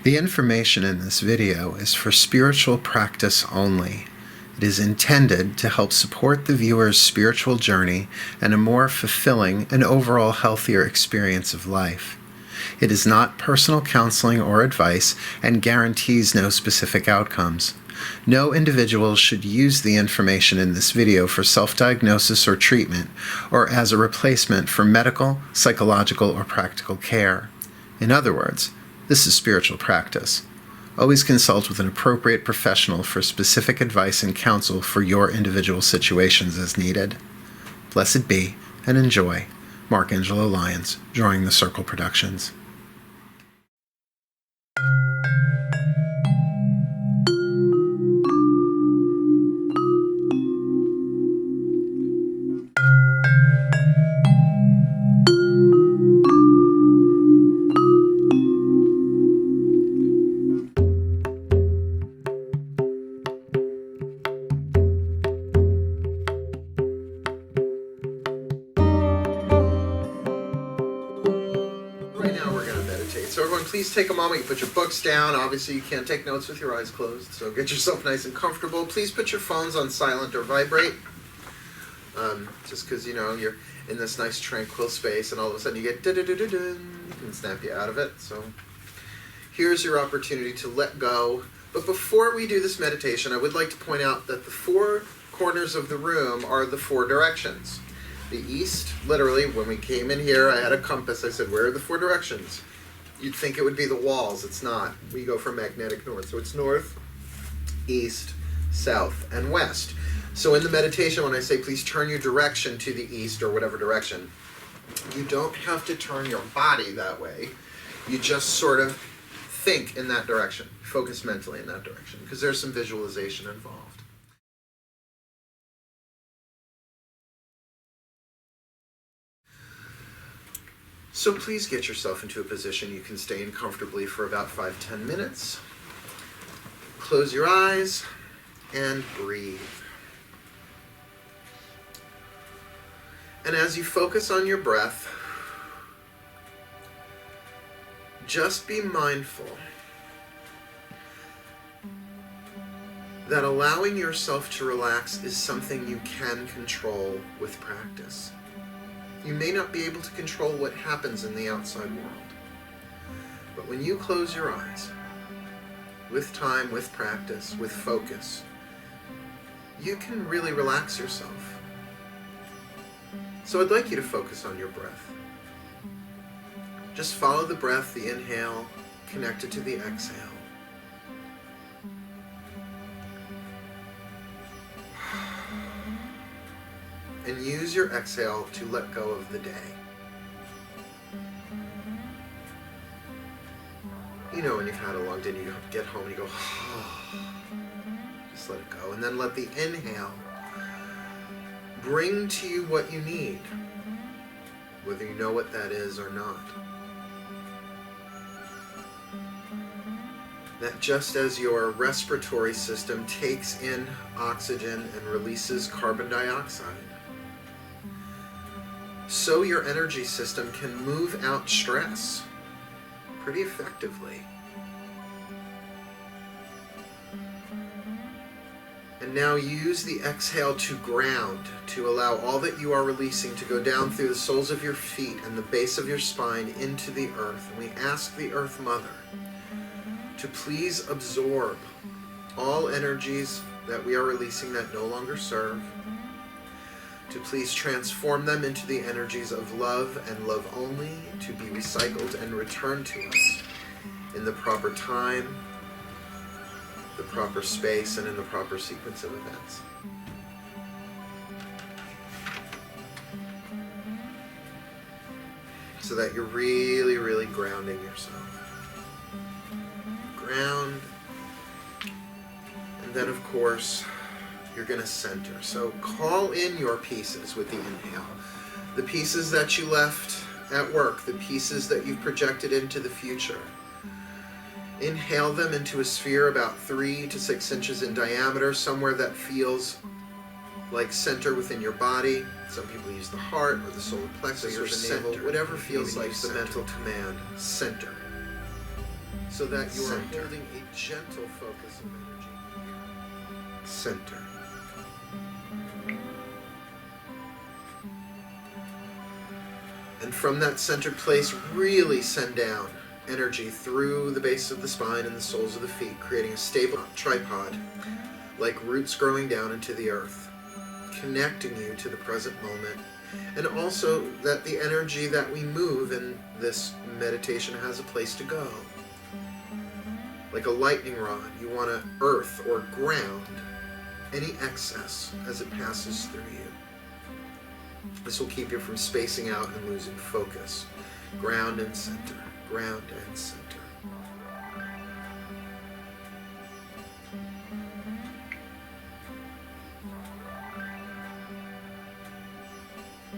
The information in this video is for spiritual practice only. It is intended to help support the viewer's spiritual journey and a more fulfilling and overall healthier experience of life. It is not personal counseling or advice and guarantees no specific outcomes. No individual should use the information in this video for self-diagnosis or treatment, or as a replacement for medical, psychological, or practical care. In other words, this is spiritual practice. Always consult with an appropriate professional for specific advice and counsel for your individual situations as needed. Blessed be, and enjoy. Mark Angelo Lyons, Drawing the Circle Productions. So everyone, please take a moment. You put your books down. Obviously, you can't take notes with your eyes closed, so get yourself nice and comfortable. Please put your phones on silent or vibrate, just because, you know, you're in this nice tranquil space, and all of a sudden you get da-da-da-da-dun. It can snap you out of it. So here's your opportunity to let go. But before we do this meditation, I would like to point out that the four corners of the room are the four directions. The east, literally, when we came in here, I had a compass. I said, where are the four directions? You'd think it would be the walls. It's not. We go from magnetic north. So it's north, east, south, and west. So in the meditation, when I say please turn your direction to the east or whatever direction, you don't have to turn your body that way. You just sort of think in that direction. Focus mentally in that direction, because there's some visualization involved. So please get yourself into a position you can stay in comfortably for about 5-10 minutes. Close your eyes and breathe. And as you focus on your breath, just be mindful that allowing yourself to relax is something you can control with practice. You may not be able to control what happens in the outside world. But when you close your eyes, with time, with practice, with focus, you can really relax yourself. So I'd like you to focus on your breath. Just follow the breath, the inhale, connected to the exhale. And use your exhale to let go of the day. You know, when you've had a long day, you get home and you go, just let it go. And then let the inhale bring to you what you need, whether you know what that is or not. That just as your respiratory system takes in oxygen and releases carbon dioxide, so your energy system can move out stress pretty effectively. And now use the exhale to ground, to allow all that you are releasing to go down through the soles of your feet and the base of your spine into the earth. And we ask the Earth Mother to please absorb all energies that we are releasing that no longer serve, to please transform them into the energies of love and love only, to be recycled and returned to us in the proper time, the proper space, and in the proper sequence of events. So that you're really, really grounding yourself. Ground. And then, of course, you're going to center. So call in your pieces with the inhale. The pieces that you left at work, the pieces that you've projected into the future. Inhale them into a sphere about 3 to 6 inches in diameter, somewhere that feels like center within your body. Some people use the heart or the solar plexus or the navel, whatever feels like the mental command. Center. so that you are holding a gentle focus of energy. Center. And from that centered place, really send down energy through the base of the spine and the soles of the feet, creating a stable tripod, like roots growing down into the earth, connecting you to the present moment, and also that the energy that we move in this meditation has a place to go. Like a lightning rod, you want to earth or ground any excess as it passes through you. This will keep you from spacing out and losing focus. Ground and center, ground and center.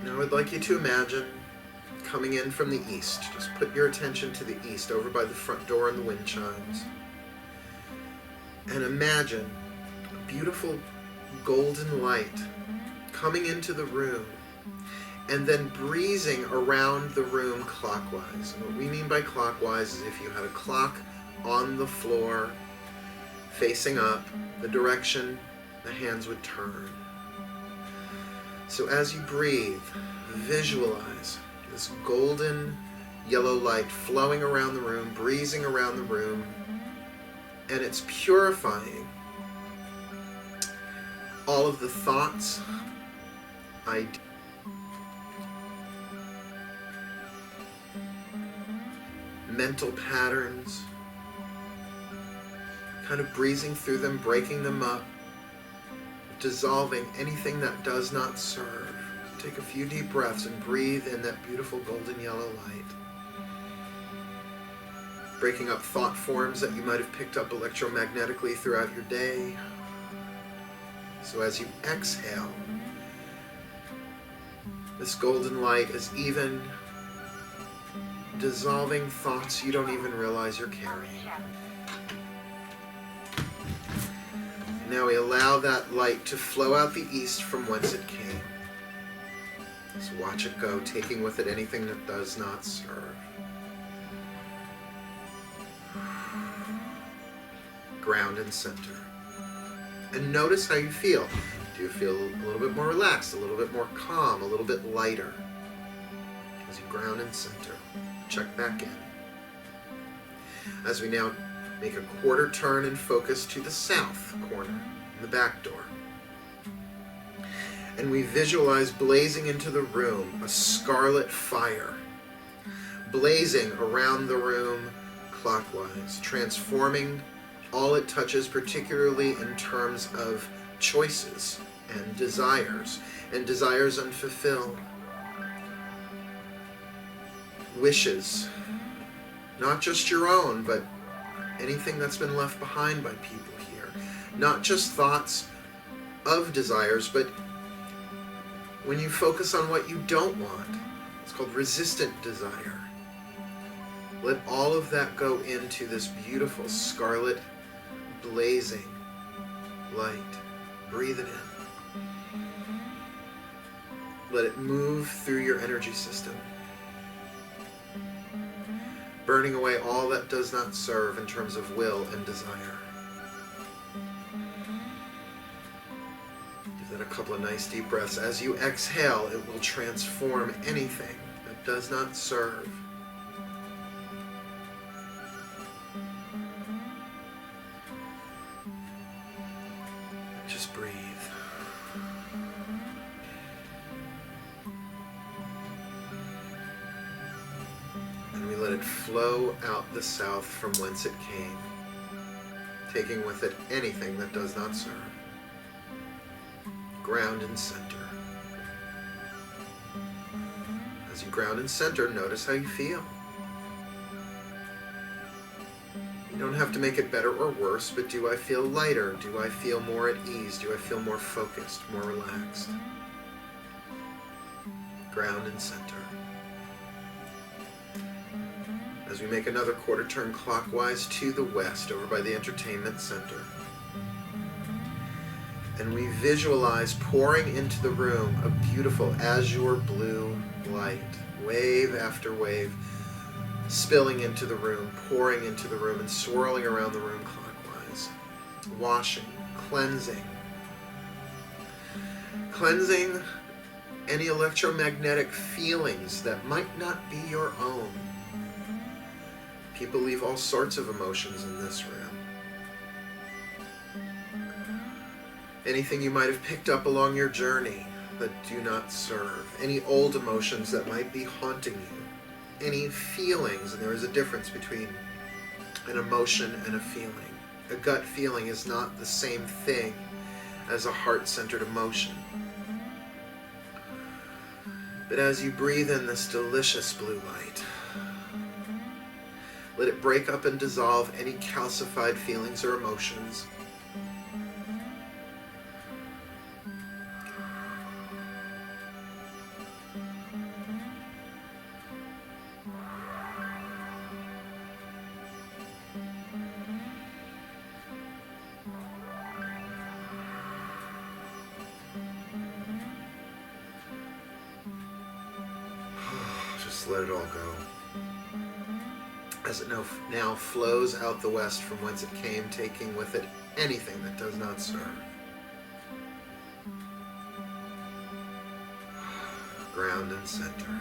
Now I'd like you to imagine coming in from the east. Just put your attention to the east, over by the front door and the wind chimes. And imagine a beautiful golden light coming into the room and then breezing around the room clockwise. And what we mean by clockwise is if you had a clock on the floor facing up, the direction the hands would turn. So as you breathe, visualize this golden yellow light flowing around the room, breezing around the room, and it's purifying all of the thoughts, ideas, mental patterns, kind of breezing through them, breaking them up, dissolving anything that does not serve. Take a few deep breaths and breathe in that beautiful golden yellow light. Breaking up thought forms that you might have picked up electromagnetically throughout your day. So as you exhale, this golden light is even dissolving thoughts you don't even realize you're carrying. Now we allow that light to flow out the east from whence it came. So watch it go, taking with it anything that does not serve. Ground and center. And notice how you feel. Do you feel a little bit more relaxed, a little bit more calm, a little bit lighter? As you ground and center, check back in. As we now make a quarter turn and focus to the south corner, in the back door. And we visualize blazing into the room a scarlet fire, blazing around the room clockwise, transforming all it touches, particularly in terms of choices and desires unfulfilled, wishes, not just your own, but anything that's been left behind by people here. Not just thoughts of desires, but when you focus on what you don't want, it's called resistant desire. Let all of that go into this beautiful scarlet blazing light. Breathe it in. Let it move through your energy system, burning away all that does not serve in terms of will and desire. Give that a couple of nice deep breaths. As you exhale, it will transform anything that does not serve. Just breathe. And we let it flow out the south from whence it came, taking with it anything that does not serve. Ground and center. As you ground and center, notice how you feel. You don't have to make it better or worse, but do I feel lighter? Do I feel more at ease? Do I feel more focused, more relaxed? Ground and center. As we make another quarter turn clockwise to the west, over by the entertainment center. And we visualize pouring into the room a beautiful azure blue light, wave after wave, spilling into the room, pouring into the room, and swirling around the room clockwise. Washing, cleansing. Cleansing any electromagnetic feelings that might not be your own. People leave all sorts of emotions in this room. Anything you might have picked up along your journey that do not serve. Any old emotions that might be haunting you. Any feelings, and there is a difference between an emotion and a feeling. A gut feeling is not the same thing as a heart-centered emotion. But as you breathe in this delicious blue light, let it break up and dissolve any calcified feelings or emotions. Just let it all go. As it now flows out the west from whence it came, taking with it anything that does not serve. Ground and center.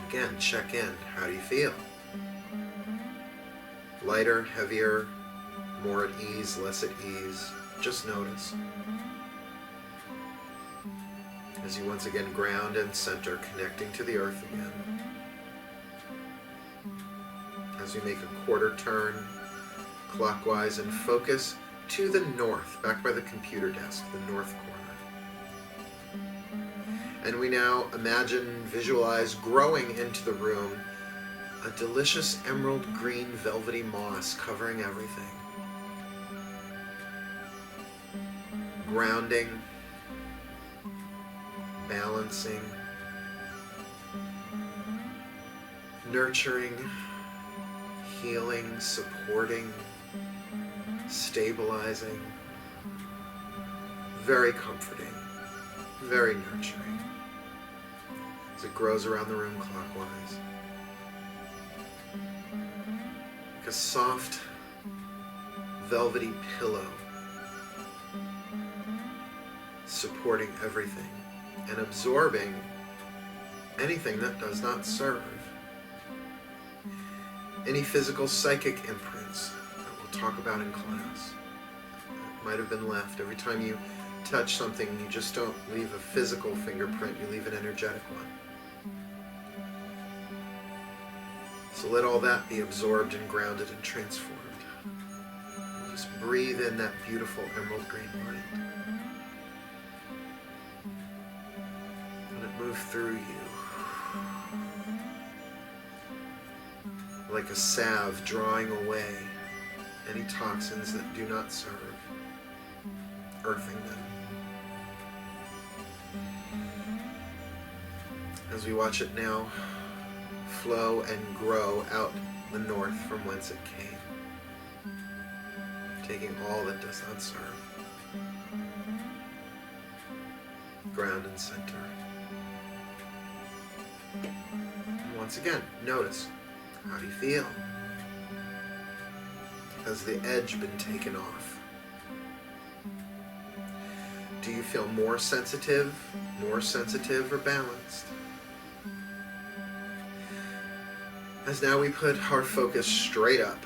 Again, check in. How do you feel? Lighter, heavier, more at ease, less at ease? Just notice. As you once again ground and center, connecting to the earth again. As we make a quarter turn clockwise and focus to the north, back by the computer desk, the north corner. And we now imagine, visualize growing into the room a delicious emerald green velvety moss covering everything. Grounding, balancing, nurturing, healing, supporting, stabilizing, very comforting, very nurturing as it grows around the room clockwise. Like a soft, velvety pillow supporting everything and absorbing anything that does not serve. Any physical psychic imprints that we'll talk about in class that might have been left. Every time you touch something, you just don't leave a physical fingerprint, you leave an energetic one. So let all that be absorbed and grounded and transformed. And just breathe in that beautiful emerald green light. Move through you like a salve, drawing away any toxins that do not serve, earthing them. As we watch it now flow and grow out the north from whence it came, taking all that does not serve. Ground and center. And once again, notice, how do you feel? Has the edge been taken off? Do you feel more sensitive or balanced? As now we put our focus straight up,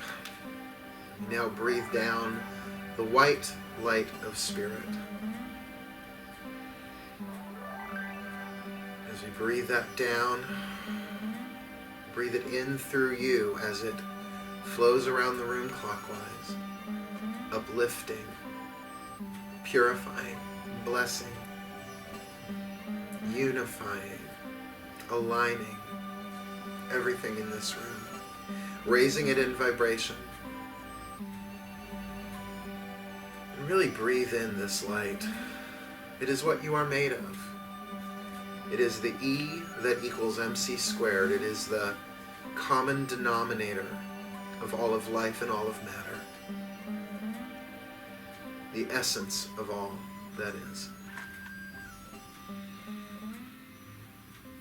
we now breathe down the white light of spirit. As we breathe that down, breathe it in through you as it flows around the room clockwise, uplifting, purifying, blessing, unifying, aligning everything in this room, raising it in vibration. And really breathe in this light. It is what you are made of. It is the E that equals MC squared. It is the common denominator of all of life and all of matter. The essence of all that is.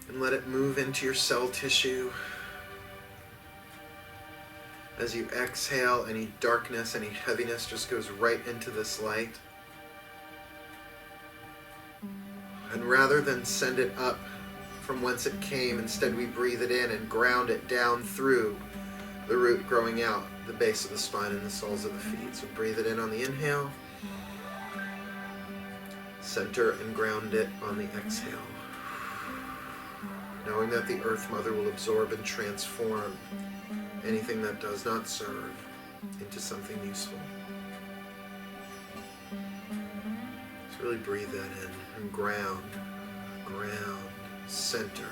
And And let it move into your cell tissue. As you exhale, any darkness, any heaviness just goes right into this light. And rather than send it up from whence it came, instead we breathe it in and ground it down through the root growing out the base of the spine and the soles of the feet. So breathe it in on the inhale. Center and ground it on the exhale. Knowing that the Earth Mother will absorb and transform anything that does not serve into something useful. So really breathe that in and ground, ground, center,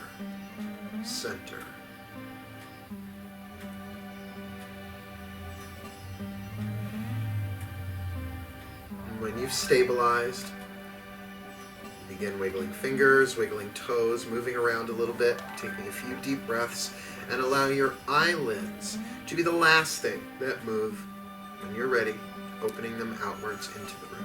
center. And when you've stabilized, begin wiggling fingers, wiggling toes, moving around a little bit, taking a few deep breaths, and allow your eyelids to be the last thing that move. When you're ready, opening them outwards into the room.